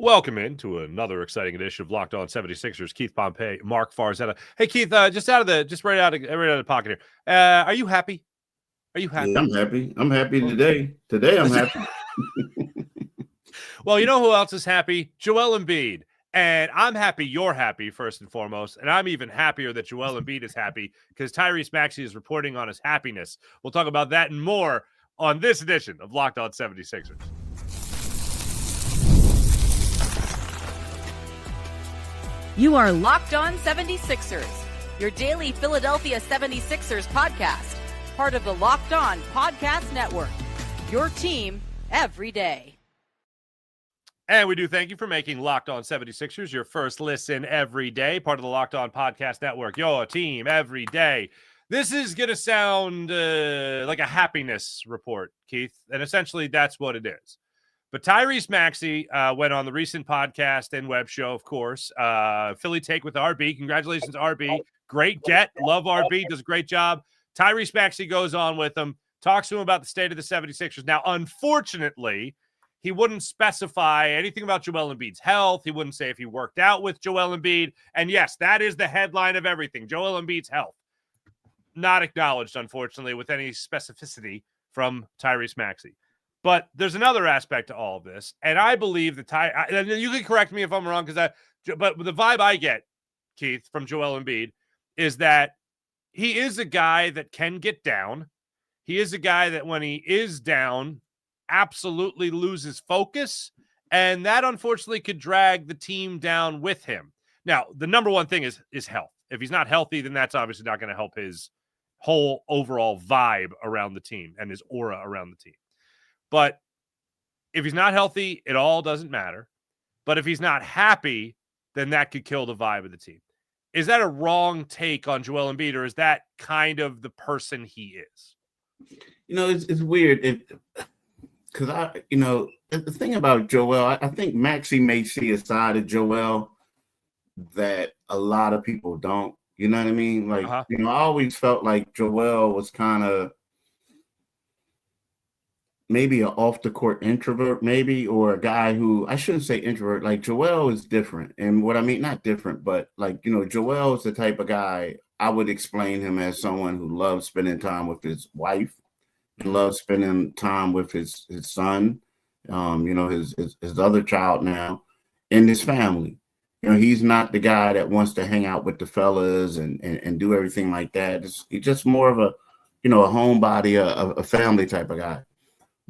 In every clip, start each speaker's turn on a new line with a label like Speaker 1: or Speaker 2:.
Speaker 1: Welcome into another exciting edition of Locked On 76ers. Keith Pompey, Marc Farzetta. Hey Keith, just right out of the pocket here. Are you happy? Are you happy?
Speaker 2: Yeah, I'm happy. I'm happy today. Today I'm happy.
Speaker 1: Well, you know who else is happy? Joel Embiid. And I'm happy you're happy, first and foremost. And I'm even happier that Joel Embiid is happy because Tyrese Maxey is reporting on his happiness. We'll talk about that and more on this edition of Locked On 76ers.
Speaker 3: You are Locked On 76ers, your daily Philadelphia 76ers podcast, part of the Locked On Podcast Network, your team every day.
Speaker 1: And we do thank you for making Locked On 76ers your first listen every day, part of the Locked On Podcast Network, your team every day. This is going to sound like a happiness report, Keith, and essentially that's what it is. But Tyrese Maxey went on the recent podcast and web show, of course, Philly Take with RB. Congratulations, RB. Great get. Love RB. Does a great job. Tyrese Maxey goes on with him, talks to him about the state of the 76ers. Now, unfortunately, he wouldn't specify anything about Joel Embiid's health. He wouldn't say if he worked out with Joel Embiid. And yes, that is the headline of everything. Joel Embiid's health. Not acknowledged, unfortunately, with any specificity from Tyrese Maxey. But there's another aspect to all of this, and I believe that and you can correct me if I'm wrong, but the vibe I get, Keith, from Joel Embiid is that he is a guy that can get down. He is a guy that when he is down, absolutely loses focus, and that unfortunately could drag the team down with him. Now, the number one thing is health. If he's not healthy, then that's obviously not going to help his whole overall vibe around the team and his aura around the team. But if he's not healthy, it all doesn't matter. But if he's not happy, then that could kill the vibe of the team. Is that a wrong take on Joel Embiid, or is that kind of the person he is?
Speaker 2: You know, it's weird because the thing about Joel, I think Maxey may see a side of Joel that a lot of people don't. You know what I mean? Like, I always felt like Joel was kind of maybe an off-the-court introvert, maybe, or a guy who, I shouldn't say introvert, like Joel is different. And what I mean, not different, but like, Joel is the type of guy, I would explain him as someone who loves spending time with his wife, and loves spending time with his son, his other child now, and his family. He's not the guy that wants to hang out with the fellas and do everything like that. He's just more of a homebody, a family type of guy.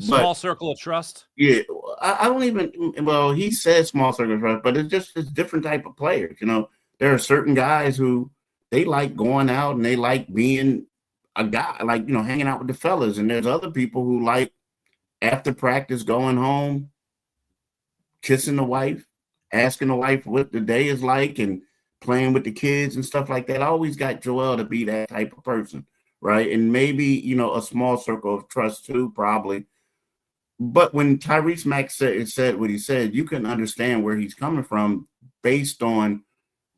Speaker 1: Small circle of trust.
Speaker 2: Yeah, I don't even. Well, he says small circle of trust, but it's different type of players. There are certain guys who they like going out and they like being a guy, like hanging out with the fellas, and there's other people who like after practice going home, kissing the wife, asking the wife what the day is like, and playing with the kids and stuff like that. I always got Joel to be that type of person, right? And maybe a small circle of trust too, probably. But when Tyrese Maxey said what he said, you can understand where he's coming from based on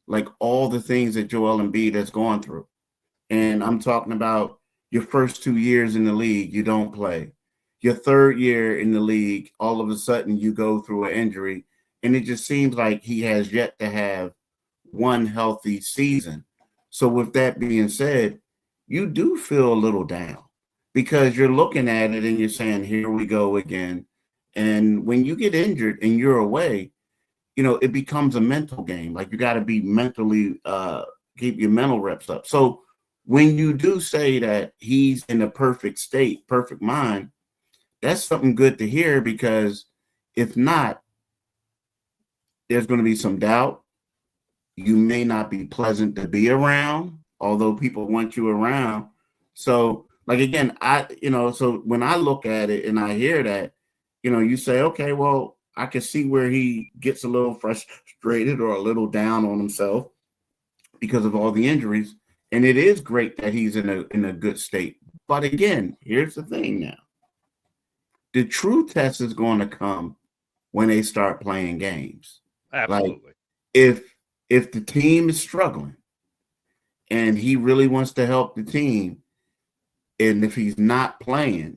Speaker 2: like all the things that Joel Embiid has gone through. And I'm talking about your first 2 years in the league, you don't play. Your third year in the league, all of a sudden you go through an injury. And it just seems like he has yet to have one healthy season. So with that being said, you do feel a little down, because you're looking at it and you're saying, here we go again. And when you get injured and you're away, it becomes a mental game. Like you got to be mentally, keep your mental reps up. So when you do say that he's in a perfect state, perfect mind, that's something good to hear, because if not, there's going to be some doubt. You may not be pleasant to be around, although people want you around. So, like, again, so when I look at it and I hear that, you say, okay, well, I can see where he gets a little frustrated or a little down on himself because of all the injuries. And it is great that he's in a good state. But again, here's the thing now. The true test is going to come when they start playing games.
Speaker 1: Absolutely.
Speaker 2: Like, if the team is struggling and he really wants to help the team, and if he's not playing,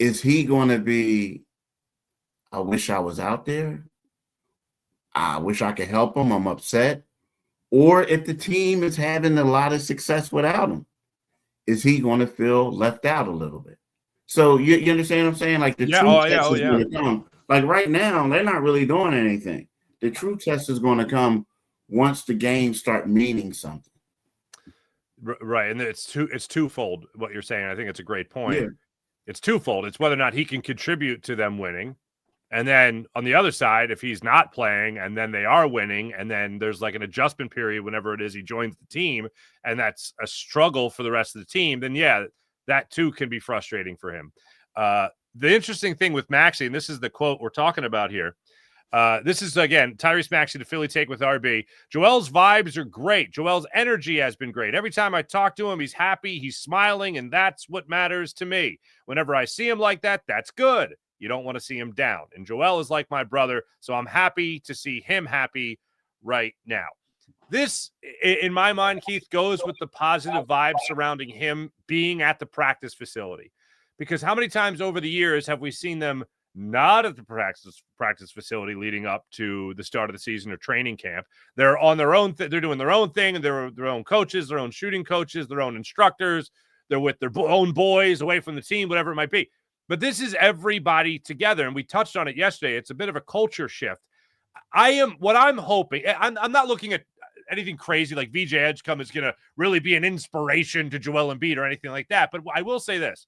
Speaker 2: is he going to be, I wish I was out there? I wish I could help him, I'm upset. Or if the team is having a lot of success without him, is he going to feel left out a little bit? So you understand what I'm saying? Like the true test is going to come. Like right now, they're not really doing anything. The true test is going to come once the games start meaning something.
Speaker 1: Right, and it's twofold what you're saying. I think it's a great point.
Speaker 2: Yeah.
Speaker 1: It's twofold. It's whether or not he can contribute to them winning. And then on the other side, if he's not playing and then they are winning, and then there's like an adjustment period whenever it is he joins the team, and that's a struggle for the rest of the team, then yeah, that too can be frustrating for him. The interesting thing with Maxey, and this is the quote we're talking about here. This is, again, Tyrese Maxey, the Philly Take with RB. Joel's vibes are great. Joel's energy has been great. Every time I talk to him, he's happy, he's smiling, and that's what matters to me. Whenever I see him like that, that's good. You don't want to see him down. And Joel is like my brother, so I'm happy to see him happy right now. This, in my mind, Keith, goes with the positive vibes surrounding him being at the practice facility. Because how many times over the years have we seen them not at the practice facility leading up to the start of the season or training camp? They're on their own. They're doing their own thing, and they're their own coaches, their own shooting coaches, their own instructors. They're with their own boys away from the team, whatever it might be. But this is everybody together, and we touched on it yesterday. It's a bit of a culture shift. What I'm hoping, I'm not looking at anything crazy like VJ Edgecombe is going to really be an inspiration to Joel Embiid or anything like that. But I will say this.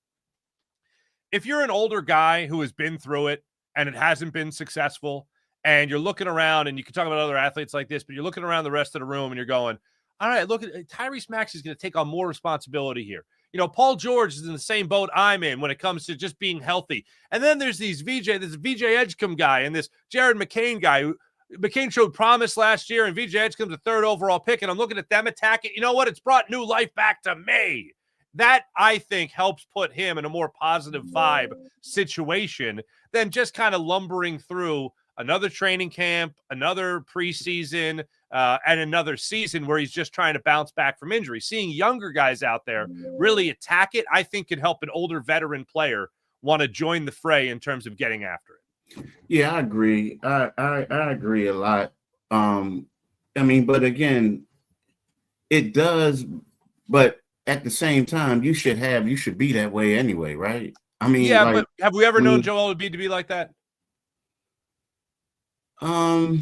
Speaker 1: If you're an older guy who has been through it and it hasn't been successful, and you're looking around, and you can talk about other athletes like this, but you're looking around the rest of the room and you're going, all right, look at Tyrese Maxey is going to take on more responsibility here. You know, Paul George is in the same boat I'm in when it comes to just being healthy. And then there's this VJ Edgecombe guy and this Jared McCain guy who McCain showed promise last year, and VJ Edgecombe's the third overall pick. And I'm looking at them attacking. You know what? It's brought new life back to me. That, I think, helps put him in a more positive vibe situation than just kind of lumbering through another training camp, another preseason, and another season where he's just trying to bounce back from injury. Seeing younger guys out there really attack it, I think, could help an older veteran player want to join the fray in terms of getting after it.
Speaker 2: Yeah, I agree. I agree a lot. I mean, but again, it does, but at the same time, you should be that way anyway, right? I mean,
Speaker 1: yeah, like, but have we ever known Joel Embiid to be like that?
Speaker 2: I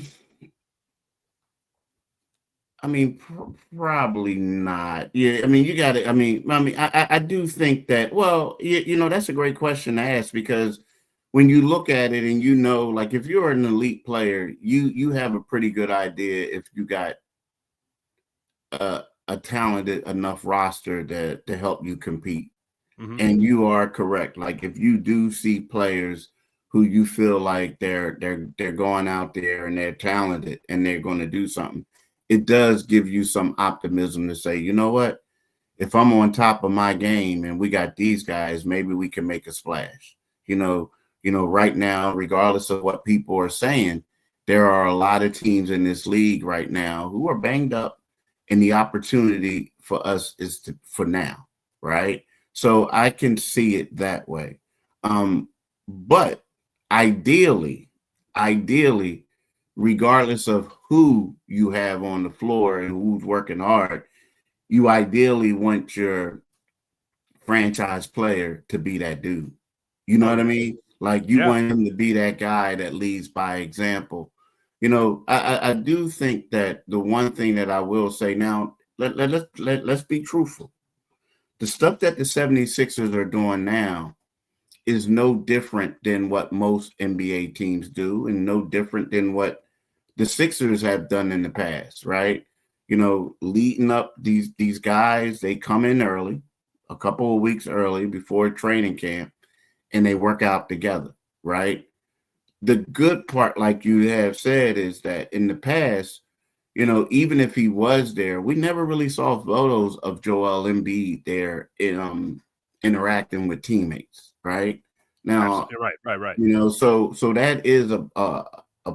Speaker 2: mean, probably not. Yeah, I mean, you got it. I mean, I do think that. Well, you know, that's a great question to ask, because when you look at it and you know, like if you're an elite player, you have a pretty good idea if you got a talented enough roster to help you compete. Mm-hmm. And you are correct. Like if you do see players who you feel like they're going out there and they're talented and they're going to do something, it does give you some optimism to say, you know what, if I'm on top of my game and we got these guys, maybe we can make a splash. You know, right now, regardless of what people are saying, there are a lot of teams in this league right now who are banged up, and the opportunity for us is for now, right? So I can see it that way. But ideally, regardless of who you have on the floor and who's working hard, you ideally want your franchise player to be that dude. You know what I mean? Like you want him to be that guy that leads by example. You know, I do think that the one thing that I will say now, let's be truthful. The stuff that the 76ers are doing now is no different than what most NBA teams do, and no different than what the Sixers have done in the past, right? You know, leading up these guys, they come in early, a couple of weeks early before training camp, and they work out together, right? The good part, like you have said, is that in the past, you know, even if he was there, we never really saw photos of Joel Embiid there interacting with teammates, right? Now,
Speaker 1: right.
Speaker 2: You know, so that is a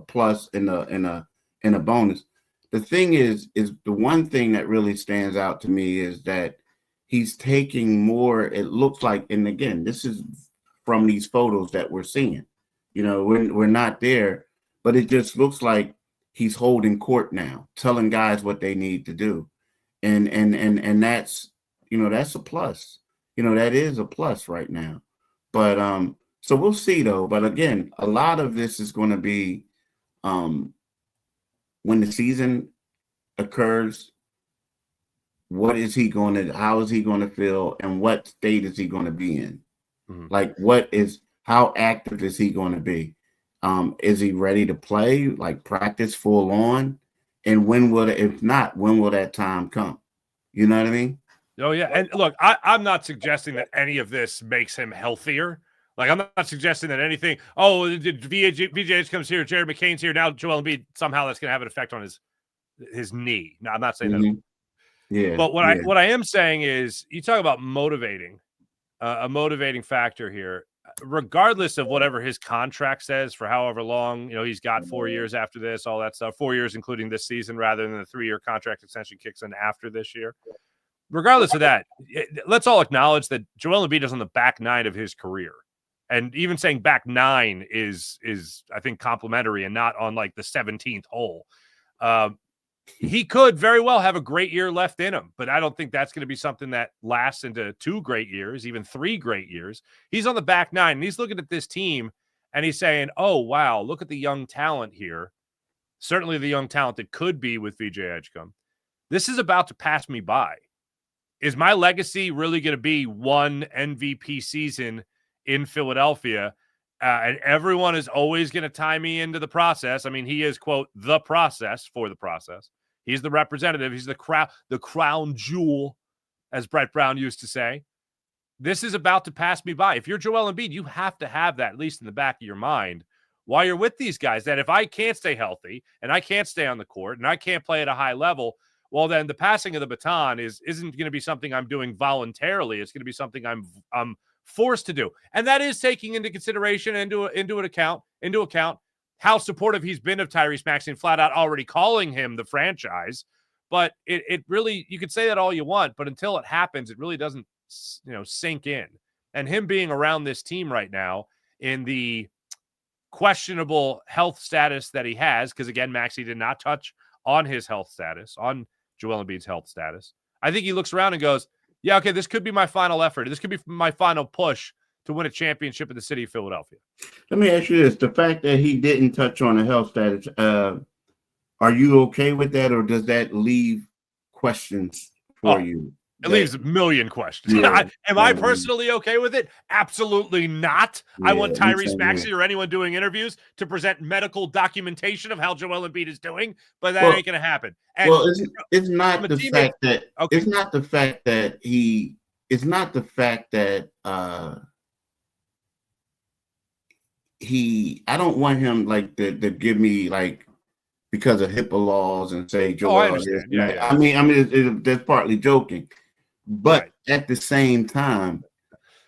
Speaker 2: plus and a bonus. The thing is the one thing that really stands out to me is that he's taking more. It looks like, and again, this is from these photos that we're seeing. You know, we're not there, but it just looks like he's holding court now, telling guys what they need to do. And that's, that's a plus. That is a plus right now. But so we'll see though. But again, a lot of this is going to be when the season occurs, how is he going to feel, and what state is he going to be in? Mm-hmm. Like, how active is he going to be? Is he ready to play, like practice full on? And if not, when will that time come? You know what I mean?
Speaker 1: Oh, yeah. And look, I'm not suggesting that any of this makes him healthier. Like, I'm not suggesting that anything, VJH comes here, Jared McCain's here, now Joel Embiid, somehow that's going to have an effect on his knee. No, I'm not saying that.
Speaker 2: Yeah.
Speaker 1: But what I am saying is, you talk about motivating, a motivating factor here, regardless of whatever his contract says for however long, he's got 4 years after this, all that stuff, 4 years, including this season, rather than the 3-year contract extension kicks in after this year. Regardless of that, let's all acknowledge that Joel Embiid is on the back nine of his career. And even saying back nine is I think complimentary and not on like the 17th hole. He could very well have a great year left in him, but I don't think that's going to be something that lasts into 2 great years, even 3 great years. He's on the back nine, and he's looking at this team, and he's saying, oh, wow, look at the young talent here. Certainly the young talent that could be with VJ Edgecombe. This is about to pass me by. Is my legacy really going to be one MVP season in Philadelphia? And everyone is always going to tie me into the process. I mean, he is, quote, the process for the process. He's the representative. He's the crown jewel, as Brett Brown used to say. This is about to pass me by. If you're Joel Embiid, you have to have that at least in the back of your mind while you're with these guys, that if I can't stay healthy and I can't stay on the court and I can't play at a high level, well, then the passing of the baton isn't going to be something I'm doing voluntarily. It's going to be something I'm forced to do. And that is taking into consideration, into account how supportive he's been of Tyrese Maxey and flat out already calling him the franchise. But it really, you could say that all you want, but until it happens, it really doesn't, sink in. And him being around this team right now in the questionable health status that he has, because again, Maxey did not touch on his health status, on Joel Embiid's health status. I think he looks around and goes, yeah, okay, this could be my final effort. This could be my final push to win a championship in the city of Philadelphia.
Speaker 2: Let me ask you this. The fact that he didn't touch on the health status, are you okay with that, or does that leave questions for you?
Speaker 1: It leaves a million questions. Yeah, Am I personally okay with it? Absolutely not. Yeah, I want Tyrese Maxey or anyone doing interviews to present medical documentation of how Joel Embiid is doing, but that ain't going to happen. And
Speaker 2: it's not the fact that it's not the fact that it's not the fact that I don't want him like to give me like because of HIPAA laws and say Joel.
Speaker 1: I understand. Yeah.
Speaker 2: I mean, that's partly joking. But at the same time,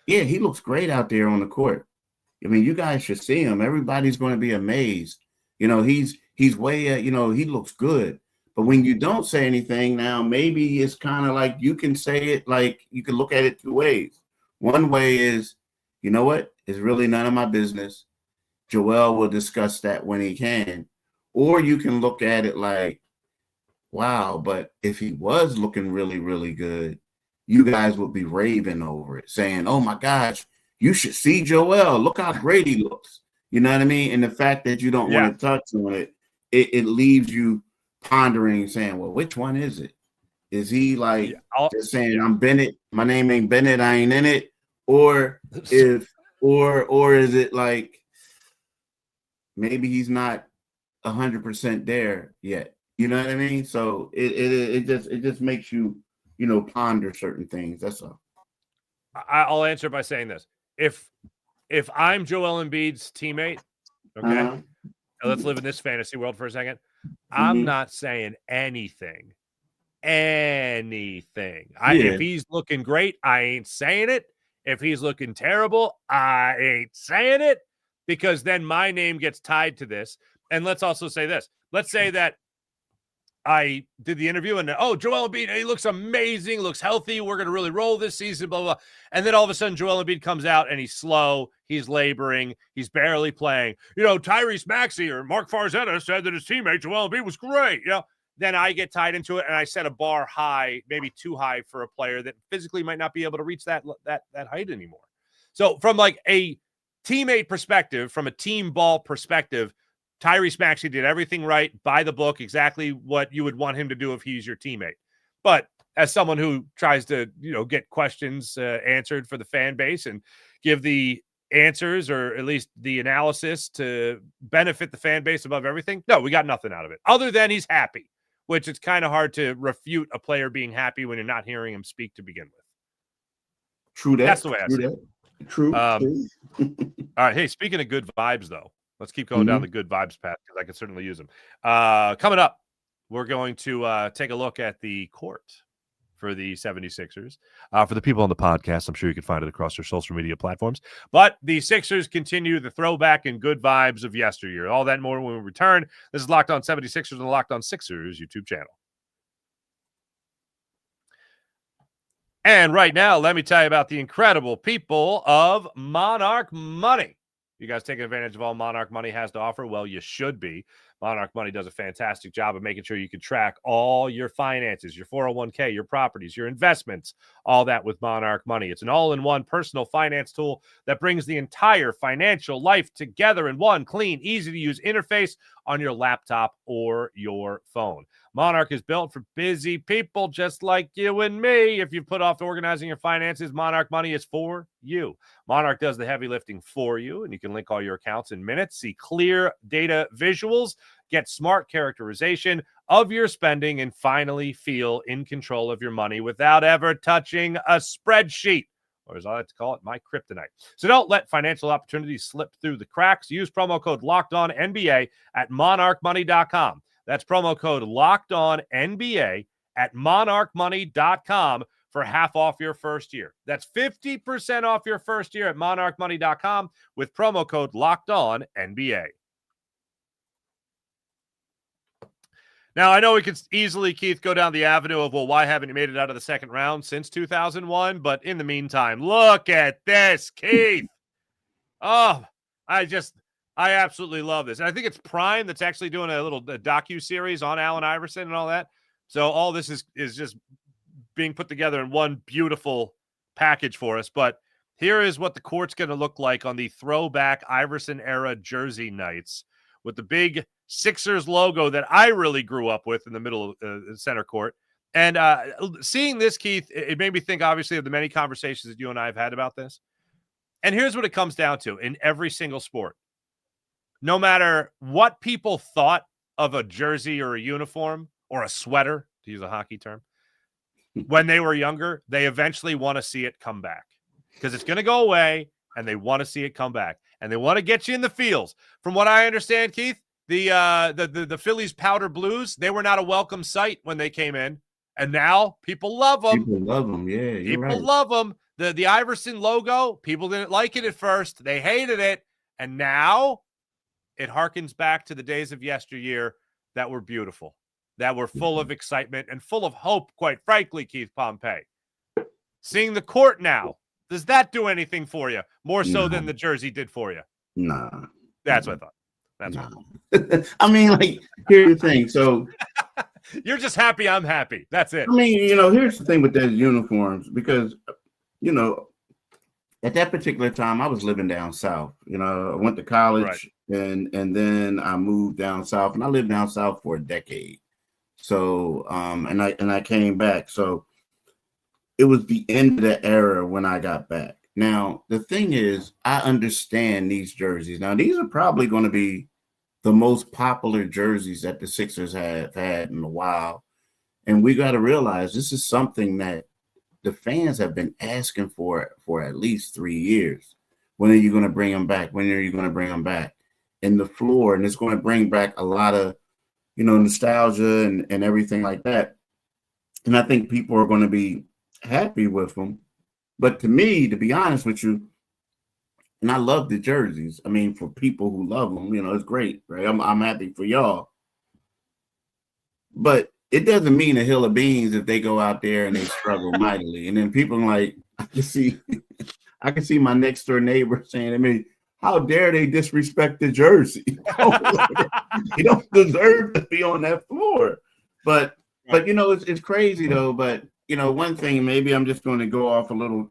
Speaker 2: yeah, he looks great out there on the court. I mean, you guys should see him. Everybody's going to be amazed. He's way, he looks good. But when you don't say anything now, maybe it's kind of like you can say it like you can look at it 2 ways. One way is, you know what? It's really none of my business. Joel will discuss that when he can. Or you can look at it like, wow, but if he was looking really, really good, you guys would be raving over it, saying, oh my gosh, you should see Joel. Look how great he looks. You know what I mean? And the fact that you don't want to touch on it, it leaves you pondering, saying, well, which one is it? Is he like just saying, I'm Bennett, my name ain't Bennett, I ain't in it? Or is it like maybe he's not 100% there yet? You know what I mean? So it just makes you, ponder certain things. That's all.
Speaker 1: I'll answer by saying this. If I'm Joel Embiid's teammate, okay, let's live in this fantasy world for a second. I'm not saying anything. If he's looking great, I ain't saying it. If he's looking terrible, I ain't saying it, because then my name gets tied to this. And let's also say this. Let's say that I did the interview and, Joel Embiid, he looks amazing, looks healthy. We're going to really roll this season, blah, blah, blah. And then all of a sudden, Joel Embiid comes out and he's slow. He's laboring. He's barely playing. Tyrese Maxey or Marc Farzetta said that his teammate, Joel Embiid, was great. Then I get tied into it and I set a bar high, maybe too high for a player that physically might not be able to reach that height anymore. So from like a teammate perspective, from a team ball perspective, Tyrese Maxey did everything right, by the book, exactly what you would want him to do if he's your teammate. But as someone who tries to, get questions answered for the fan base and give the answers or at least the analysis to benefit the fan base above everything, no, we got nothing out of it other than he's happy, which it's kind of hard to refute a player being happy when you're not hearing him speak to begin with.
Speaker 2: True that.
Speaker 1: That's the way I see it.
Speaker 2: True.
Speaker 1: All right. Hey, speaking of good vibes, though, let's keep going down the good vibes path because I can certainly use them. Coming up, we're going to take a look at the court for the 76ers. For the people on the podcast, I'm sure you can find it across their social media platforms. But the Sixers continue the throwback and good vibes of yesteryear. All that and more when we return. This is Locked On 76ers on the Locked On Sixers YouTube channel. And right now, let me tell you about the incredible people of Monarch Money. You guys taking advantage of all Monarch Money has to offer? Well, you should be. Monarch Money does a fantastic job of making sure you can track all your finances, your 401k, your properties, your investments, all that with Monarch Money. It's an all-in-one personal finance tool that brings the entire financial life together in one clean, easy-to-use interface on your laptop or your phone. Monarch is built for busy people just like you and me. If you've put off organizing your finances, Monarch Money is for you. Monarch does the heavy lifting for you, and you can link all your accounts in minutes, see clear data visuals, get smart characterization of your spending, and finally feel in control of your money without ever touching a spreadsheet, or as I like to call it, my kryptonite. So don't let financial opportunities slip through the cracks. Use promo code LOCKEDONNBA at monarchmoney.com. That's promo code LOCKEDONNBA at monarchmoney.com for half off your first year. That's 50% off your first year at monarchmoney.com with promo code LOCKEDONNBA. Now, I know we could easily, Keith, go down the avenue of, well, why haven't you made it out of the second round since 2001? But in the meantime, look at this, Keith. Oh, I absolutely love this. And I think it's Prime that's actually doing a little docu-series on Allen Iverson and all that. So all this is just being put together in one beautiful package for us. But here is what the court's going to look like on the throwback Iverson era jersey nights with the big Sixers logo that I really grew up with in the middle of center court. And seeing this, Keith, it made me think, obviously, of the many conversations that you and I have had about this. And here's what it comes down to in every single sport. No matter what people thought of a jersey or a uniform or a sweater, to use a hockey term, when they were younger, they eventually want to see it come back because it's going to go away and they want to see it come back and they want to get you in the feels. From what I understand, Keith, the Phillies powder blues, they were not a welcome sight when they came in. And now people love them.
Speaker 2: People love them. Yeah,
Speaker 1: people love them. The Iverson logo, people didn't like it at first. They hated it. And now it harkens back to the days of yesteryear that were beautiful, that were full of excitement and full of hope, quite frankly, Keith Pompey. Seeing the court now, does that do anything for you? More so than the jersey did for you?
Speaker 2: Nah.
Speaker 1: That's what I thought. That's
Speaker 2: what I mean, like, here's the thing. So
Speaker 1: you're just happy I'm happy. That's it.
Speaker 2: I mean, here's the thing with those uniforms, because, at that particular time, I was living down south. I went to college and then I moved down south, and I lived down south for a decade. So, and I came back. So it was the end of the era when I got back. Now, the thing is, I understand these jerseys. Now, these are probably going to be the most popular jerseys that the Sixers have had in a while. And we got to realize this is something that the fans have been asking for at least 3 years. When are you going to bring them back? When are you going to bring them back? And the floor, and it's going to bring back a lot of, nostalgia and everything like that. And I think people are going to be happy with them. But to me, to be honest with you, and I love the jerseys. I mean, for people who love them, it's great, right? I'm happy for y'all. But it doesn't mean a hill of beans if they go out there and they struggle mightily. And then people like, I can see my next door neighbor saying, I mean, how dare they disrespect the jersey? He don't deserve to be on that floor. But you know, it's crazy though. But you know, one thing, maybe I'm just going to go off a little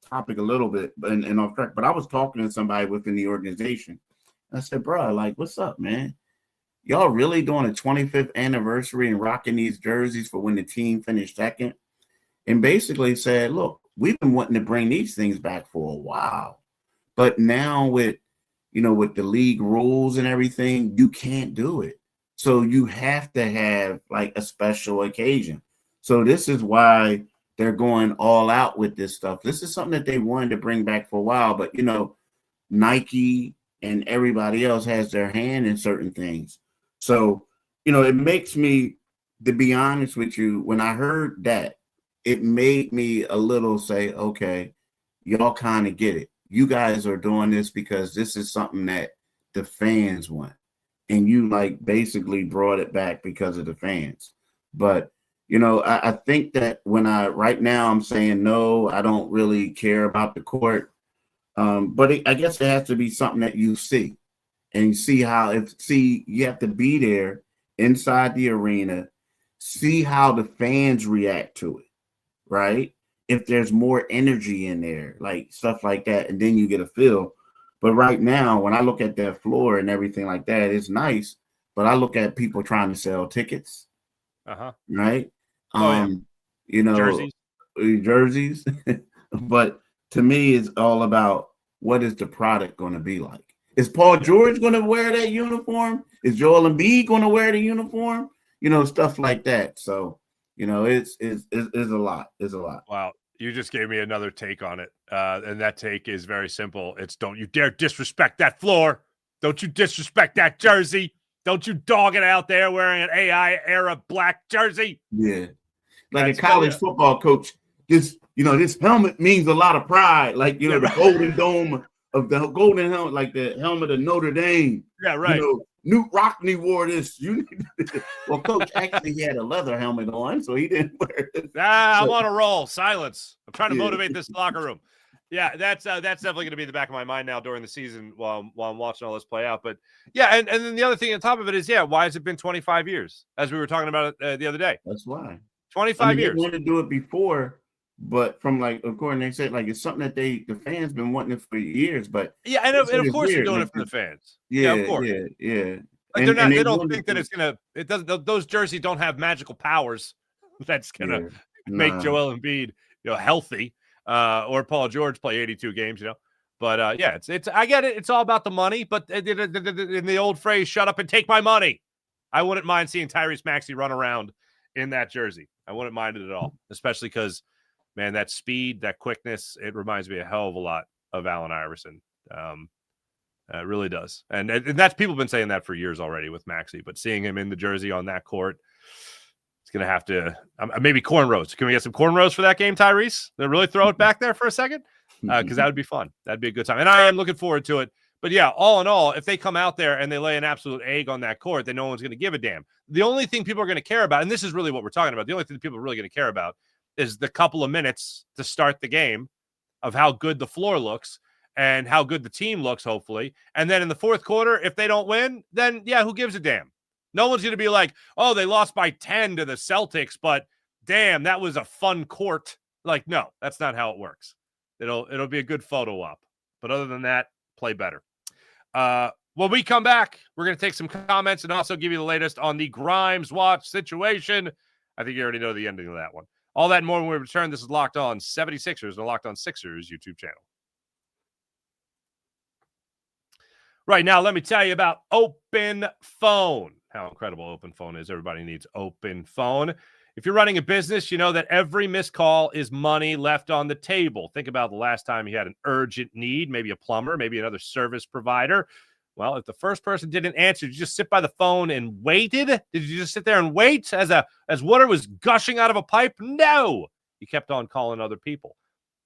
Speaker 2: topic a little bit and off track. But I was talking to somebody within the organization. I said, bro, like, what's up, man? Y'all really doing a 25th anniversary and rocking these jerseys for when the team finished second? And basically said, look, we've been wanting to bring these things back for a while. But now with the league rules and everything, you can't do it. So you have to have like a special occasion. So this is why they're going all out with this stuff. This is something that they wanted to bring back for a while, but you know, Nike and everybody else has their hand in certain things. So, you know, it makes me, to be honest with you, when I heard that, it made me a little say, okay, y'all kind of get it. You guys are doing this because this is something that the fans want. And you like basically brought it back because of the fans. But, you know, I think that right now I'm saying, no, I don't really care about the court. But I guess it has to be something that you see and you have to be there inside the arena, see how the fans react to it, right? If there's more energy in there, like stuff like that, and then you get a feel. But right now, when I look at that floor and everything like that, it's nice. But I look at people trying to sell tickets, right? You know, jerseys. But to me, it's all about what is the product going to be like. Is Paul George going to wear that uniform? Is Joel Embiid going to wear the uniform? You know, stuff like that. So, you know, it's a lot. It's a lot.
Speaker 1: Wow. You just gave me another take on it. And that take is very simple. It's don't you dare disrespect that floor. Don't you disrespect that jersey. Don't you dog it out there wearing an AI era black jersey.
Speaker 2: Yeah. Like a college football coach, this helmet means a lot of pride. Like, you know, the golden dome of the golden helmet, like the helmet of Notre Dame.
Speaker 1: Yeah, right.
Speaker 2: You know, Newt Rockney wore this. Well, Coach actually he had a leather helmet on, so he didn't wear it.
Speaker 1: I'm on a roll. Silence. I'm trying to motivate this locker room. Yeah, that's definitely going to be in the back of my mind now during the season while I'm watching all this play out. But yeah, and then the other thing on top of it is, why has it been 25 years? As we were talking about it the other day.
Speaker 2: That's why.
Speaker 1: 25 years.
Speaker 2: They wanted to do it before, but from according they said, it's something that the fans been wanting it for years. But
Speaker 1: and of course they're doing it for the fans. Yeah, of course.
Speaker 2: Yeah.
Speaker 1: Like they don't think that it doesn't. Those jerseys don't have magical powers that's gonna make Joel Embiid, healthy, or Paul George play 82 games, But it's I get it. It's all about the money. But in the old phrase, "Shut up and take my money," I wouldn't mind seeing Tyrese Maxey run around in that jersey. I wouldn't mind it at all, especially because, man, that speed, that quickness, it reminds me a hell of a lot of Allen Iverson. It really does. And that's people have been saying that for years already with Maxey, but seeing him in the jersey on that court, it's going to have to maybe cornrows. Can we get some cornrows for that game, Tyrese? They'll really throw it back there for a second? Because that would be fun. That'd be a good time. And I am looking forward to it. But yeah, all in all, if they come out there and they lay an absolute egg on that court, then no one's going to give a damn. The only thing people are going to care about, and this is really what we're talking about, the only thing people are really going to care about is the couple of minutes to start the game of how good the floor looks and how good the team looks, hopefully. And then in the fourth quarter, if they don't win, then who gives a damn? No one's going to be like, oh, they lost by 10 to the Celtics, but damn, that was a fun court. Like, no, that's not how it works. It'll be a good photo op. But other than that, play better. When we come back, we're going to take some comments and also give you the latest on the Grimes watch situation. I think you already know the ending of that one. All that and more when we return. This is Locked On 76ers, the Locked On Sixers YouTube channel. Right now, let me tell you about OpenPhone. How incredible OpenPhone is. Everybody needs OpenPhone. If you're running a business, you know that every missed call is money left on the table. Think about the last time you had an urgent need, maybe a plumber, maybe another service provider. Well, if the first person didn't answer, did you just sit by the phone and waited? Did you just sit there and wait as water was gushing out of a pipe? No. You kept on calling other people.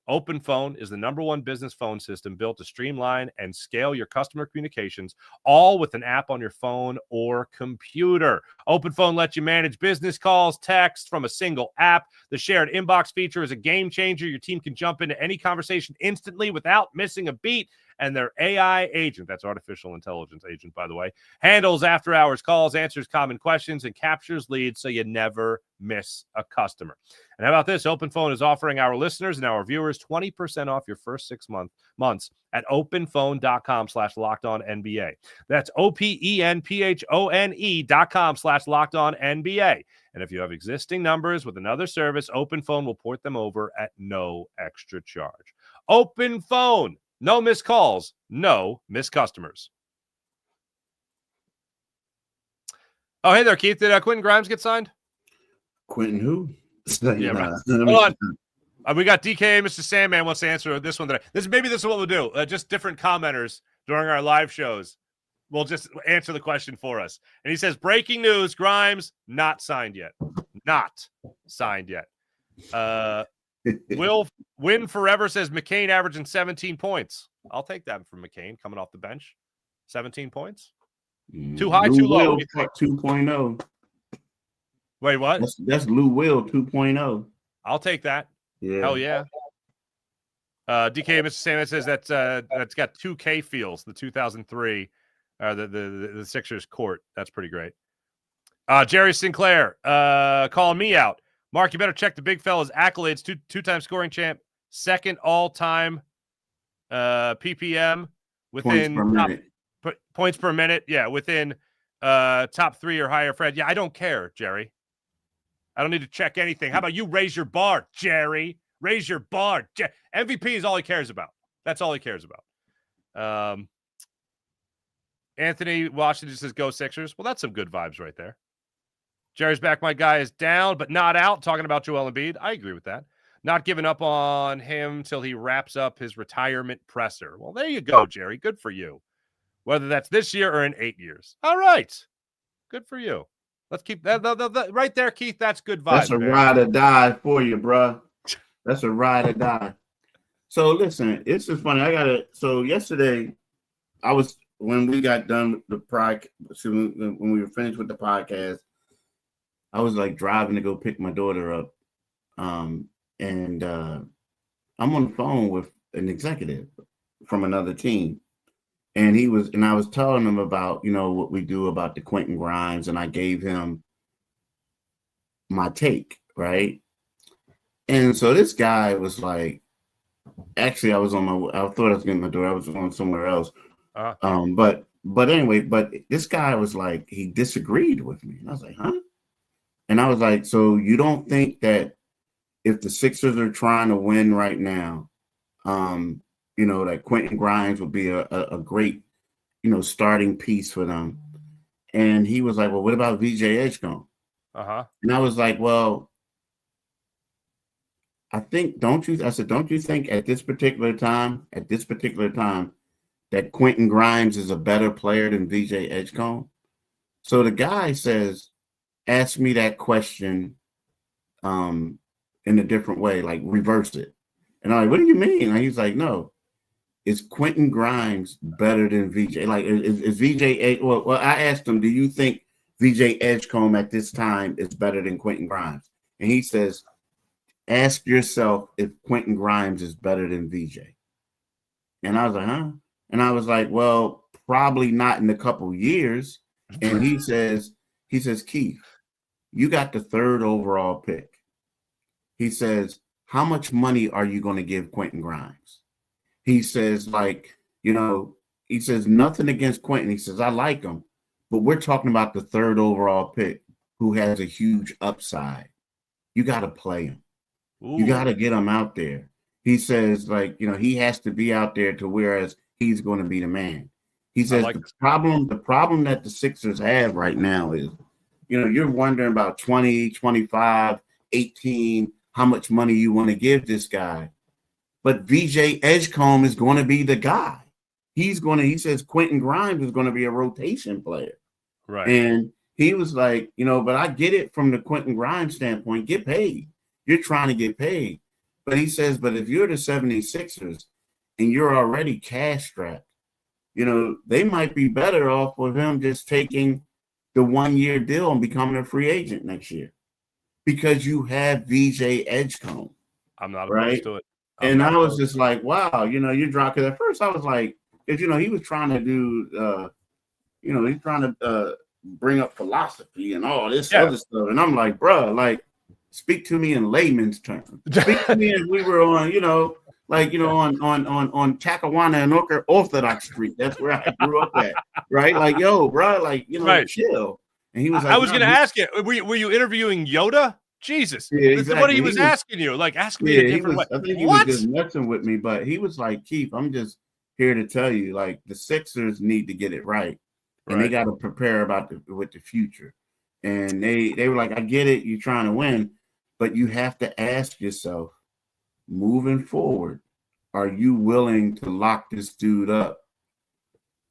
Speaker 1: OpenPhone is the #1 business phone system built to streamline and scale your customer communications, all with an app on your phone or computer. OpenPhone lets you manage business calls, text from a single app. The shared inbox feature is a game changer. Your team can jump into any conversation instantly without missing a beat. And their AI agent, that's artificial intelligence agent, by the way, handles after-hours calls, answers common questions, and captures leads so you never miss a customer. And how about this? OpenPhone is offering our listeners and our viewers 20% off your first 6 months at openphone.com/LockedOnNBA. That's OpenPhone.com/LockedOnNBA. And if you have existing numbers with another service, OpenPhone will port them over at no extra charge. OpenPhone. No missed calls, no missed customers. Oh, hey there, Keith. Did Quentin Grimes get signed?
Speaker 2: Quentin who?
Speaker 1: Yeah, right. Hold on. We got DK, Mr. Sandman wants to answer this one today. Maybe this is what we'll do. Just different commenters during our live shows will just answer the question for us. And he says, breaking news, Grimes not signed yet. Not signed yet. Will Win Forever says McCain averaging 17 points. I'll take that from McCain coming off the bench. 17 points. Too high, too low.
Speaker 2: Will 2.0.
Speaker 1: Wait, what?
Speaker 2: That's Lou Will 2.0.
Speaker 1: I'll take that.
Speaker 2: Yeah.
Speaker 1: Hell yeah. DK Mr. Salmon says that's got 2K feels, the 2003 the Sixers court. That's pretty great. Jerry Sinclair calling me out. Mark, you better check the big fella's accolades. Two-time scoring champ, second all-time PPM within points per minute. Yeah, within top 3 or higher. Fred, yeah, I don't care, Jerry. I don't need to check anything. How about you raise your bar, Jerry? Raise your bar. MVP is all he cares about. That's all he cares about. Anthony Washington says, go Sixers. Well, that's some good vibes right there. Jerry's back. My guy is down, but not out. Talking about Joel Embiid. I agree with that. Not giving up on him till he wraps up his retirement presser. Well, there you go, Jerry. Good for you. Whether that's this year or in 8 years. All right. Good for you. Let's keep that right there, Keith. That's good vibes.
Speaker 2: That's a ride or die for you, bro. That's a ride or die. So listen, it's just funny. So yesterday, when we got done with when we were finished with the podcast, I was like driving to go pick my daughter up. And I'm on the phone with an executive from another team. And I was telling him about, what we do about the Quentin Grimes, and I gave him my take, right? And so this guy was like, actually, I thought I was getting my daughter. I was on somewhere else. But anyway, this guy was like, he disagreed with me. And I was like, huh? And I was like, so you don't think that if the Sixers are trying to win right now, that Quentin Grimes would be a great, starting piece for them? And he was like, well, what about VJ Edgecombe? And I was like, well, don't you think at this particular time, that Quentin Grimes is a better player than VJ Edgecombe? So the guy says, ask me that question in a different way, like reverse it. And I'm like, what do you mean? And he's like, no, is Quentin Grimes better than VJ? Like, is VJ? Well, I asked him, do you think VJ Edgecombe at this time is better than Quentin Grimes? And he says, ask yourself if Quentin Grimes is better than VJ. And I was like, huh? And I was like, well, probably not in a couple years. And he says, Keith, you got the 3rd overall pick. He says, how much money are you going to give Quentin Grimes? He says, he says, nothing against Quentin. He says, I like him, but we're talking about the 3rd overall pick who has a huge upside. You got to play him. Ooh. You got to get him out there. He says, he has to be out there to whereas he's going to be the man. He says the problem that the Sixers have right now is, you're wondering about 20, 25, 18, how much money you want to give this guy. But VJ Edgecombe is going to be the guy. He says Quentin Grimes is going to be a rotation player.
Speaker 1: Right.
Speaker 2: And he was like, but I get it from the Quentin Grimes standpoint, get paid. You're trying to get paid. But he says, but if you're the 76ers and you're already cash strapped, you know, they might be better off with him just taking the 1-year deal and becoming a free agent next year because you have VJ Edgecombe.
Speaker 1: I'm not
Speaker 2: right?
Speaker 1: opposed to it.
Speaker 2: And I was just like, wow, you know, you're dropping. At first, I was like, because, you know, he was trying to do, you know, he's trying to bring up philosophy and all this other stuff. And I'm like, bro, like, speak to me in layman's terms. Speak to me as we were on, you know, like, you know, on Chakawana and Orthodox Street. That's where I grew up at, right? Like, yo, bro, like, you know, chill. And he was like,
Speaker 1: I was going to ask you, were you interviewing Yoda? Jesus.
Speaker 2: Yeah, exactly.
Speaker 1: That's what he was asking you. Like, ask me a different way.
Speaker 2: I think he was just messing with me, but he was like, Keith, I'm just here to tell you, like, the Sixers need to get it right. And they got to prepare with the future. And they were like, I get it, you're trying to win, but you have to ask yourself, moving forward, are you willing to lock this dude up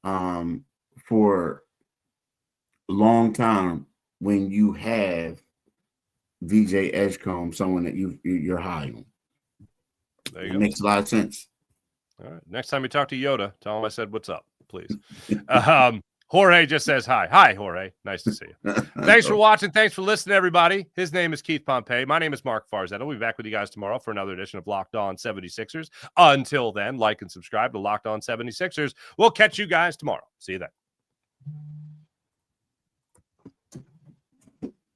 Speaker 2: for a long time when you have VJ Edgecombe, someone that you're high on?
Speaker 1: There you
Speaker 2: it
Speaker 1: go.
Speaker 2: Makes a lot of sense.
Speaker 1: All right. Next time you talk to Yoda, tell him I said what's up, please. Jorge just says hi. Hi, Jorge. Nice to see you. Thanks for watching. Thanks for listening, everybody. His name is Keith Pompey. My name is Marc Farzetta. We'll be back with you guys tomorrow for another edition of Locked On 76ers. Until then, like and subscribe to Locked On 76ers. We'll catch you guys tomorrow. See you then.